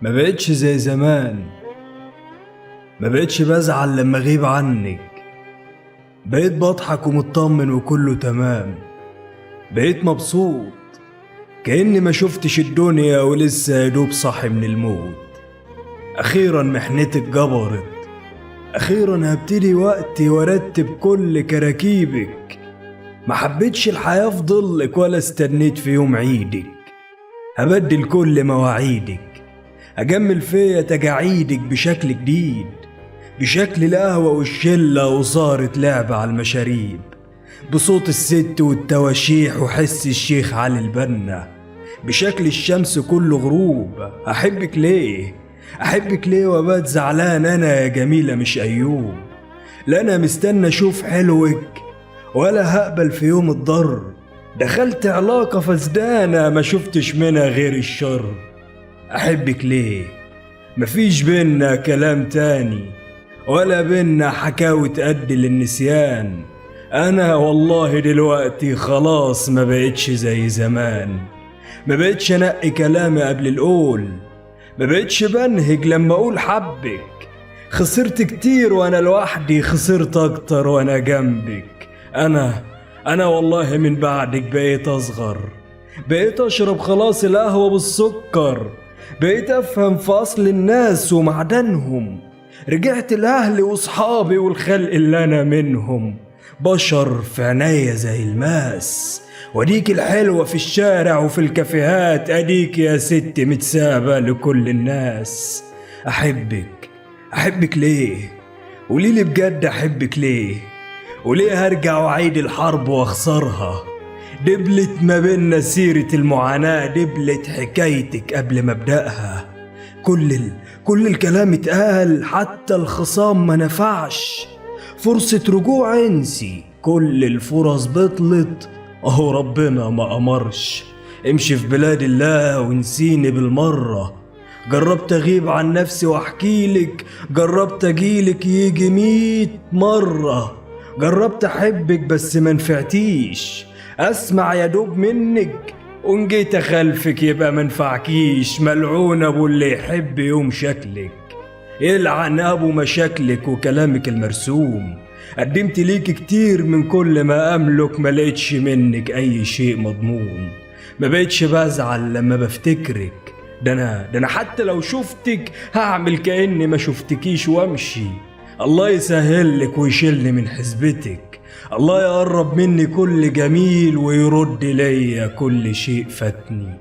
ما بقتش زي زمان. ما بقتش بزعل لما اغيب عنك. بقيت بضحك ومطمن وكله تمام. بقيت مبسوط كأني ما شفتش الدنيا ولسه يدوب صاحي من الموت. اخيرا محنتي اتجبرت. اخيرا هبتدي وقتي وارتب كل كراكيبك. ما حبيتش الحياة في ضلك ولا استنيت في يوم عيدك. هبدل كل مواعيدك، أجمل فيا تجاعيدك بشكل جديد، بشكل القهوة والشلة وصارت لعبة على المشاريب، بصوت الست والتواشيح وحس الشيخ علي البنا، بشكل الشمس كله غروب. أحبك ليه؟ أحبك ليه وبات زعلان أنا يا جميلة مش أيوب؟ لا أنا مستنى أشوف حلوك ولا هقبل في يوم الضر. دخلت علاقة فسدانة ما شفتش منها غير الشر. أحبك ليه؟ مفيش بينا كلام تاني ولا بينا حكاوي تأدي للنسيان. أنا والله دلوقتي خلاص ما بقتش زي زمان. ما بقتش أنقي كلامي قبل القول، ما بقتش بنهج لما أقول حبك. خسرت كتير وأنا لوحدي، خسرت أكتر وأنا جنبك. أنا والله من بعدك بقيت أصغر، بقيت أشرب خلاص القهوة بالسكر، بقيت أفهم في أصل الناس ومعدنهم. رجعت لأهلي وصحابي والخلق اللي أنا منهم، بشر في عينيا زي الماس. وديك الحلوة في الشارع وفي الكافيهات، أديك يا ست متسابة لكل الناس. أحبك ليه؟ قوليلي بجد أحبك ليه؟ وليه هرجع وعيد الحرب واخسرها؟ دبلت ما بينا سيرة المعاناة، دبلت حكايتك قبل ما ابدأها. كل الكلام اتقال، حتى الخصام ما نفعش. فرصة رجوع انسي، كل الفرص بطلت، اهو ربنا ما امرش. امشي في بلاد الله ونسيني بالمرة. جربت اغيب عن نفسي واحكيلك، جربت اجيلك يجي 100 مرة. جربت احبك بس ما نفعتيش، اسمع يا دوب منك وان جيت اخلفك يبقى ما نفعكيش. ملعون ابو اللي يحب يوم شكلك، يلعن ابو مشاكلك وكلامك المرسوم. قدمت ليك كتير من كل ما املك، ما لقيتش منك اي شيء مضمون. ما بقتش بزعل لما بفتكرك، ده انا حتى لو شفتك هعمل كأني ما شفتكيش وامشي. الله يسهلك ويشيلني من حسبتك، الله يقرب مني كل جميل ويرد ليا كل شيء فاتني.